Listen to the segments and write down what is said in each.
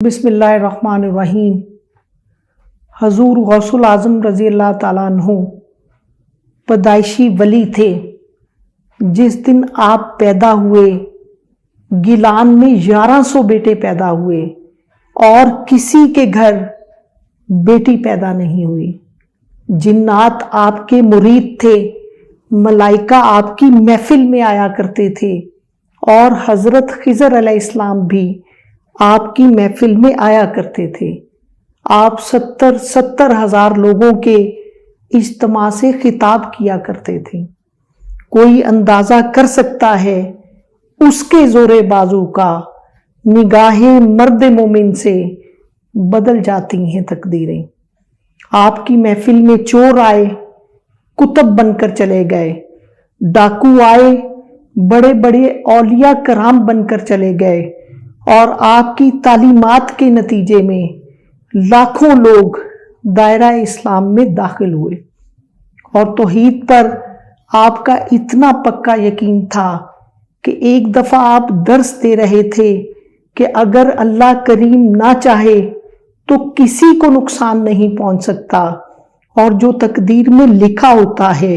بسم اللہ الرحمن الرحیم۔ حضور غوث العظم رضی اللہ تعالیٰ عنہ پیدائشی ولی تھے۔ جس دن آپ پیدا ہوئے گیلان میں 1100 بیٹے پیدا ہوئے اور کسی کے گھر بیٹی پیدا نہیں ہوئی۔ جنات آپ کے مرید تھے، ملائکہ آپ کی محفل میں آیا کرتے تھے اور حضرت خضر علیہ السلام بھی آپ کی محفل میں آیا کرتے تھے۔ آپ 70 ہزار لوگوں کے اجتماع سے خطاب کیا کرتے تھے۔ کوئی اندازہ کر سکتا ہے اس کے زور بازو کا، نگاہیں مرد مومن سے بدل جاتی ہیں تقدیریں۔ آپ کی محفل میں چور آئے، کتب بن کر چلے گئے، ڈاکو آئے، بڑے بڑے اولیاء کرام بن کر چلے گئے، اور آپ کی تعلیمات کے نتیجے میں لاکھوں لوگ دائرہ اسلام میں داخل ہوئے، اور توحید پر آپ کا اتنا پکا یقین تھا کہ ایک دفعہ آپ درس دے رہے تھے کہ اگر اللہ کریم نہ چاہے تو کسی کو نقصان نہیں پہنچ سکتا، اور جو تقدیر میں لکھا ہوتا ہے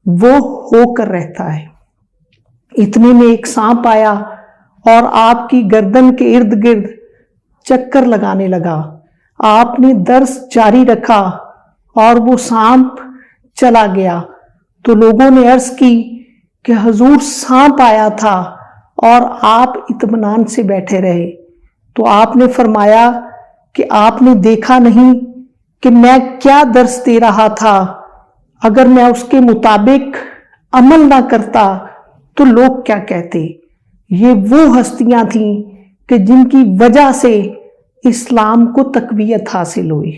وہ ہو کر رہتا ہے۔ اتنے میں ایک سانپ آیا اور آپ کی گردن کے ارد گرد چکر لگانے لگا۔ آپ نے درس جاری رکھا اور وہ سانپ چلا گیا تو لوگوں نے عرض کی کہ حضور سانپ آیا تھا اور آپ اطمینان سے بیٹھے رہے۔ تو آپ نے فرمایا کہ آپ نے دیکھا نہیں کہ میں کیا درس دے رہا تھا؟ اگر میں اس کے مطابق عمل نہ کرتا تو لوگ کیا کہتے؟ یہ وہ ہستیاں تھیں کہ جن کی وجہ سے اسلام کو تقویت حاصل ہوئی۔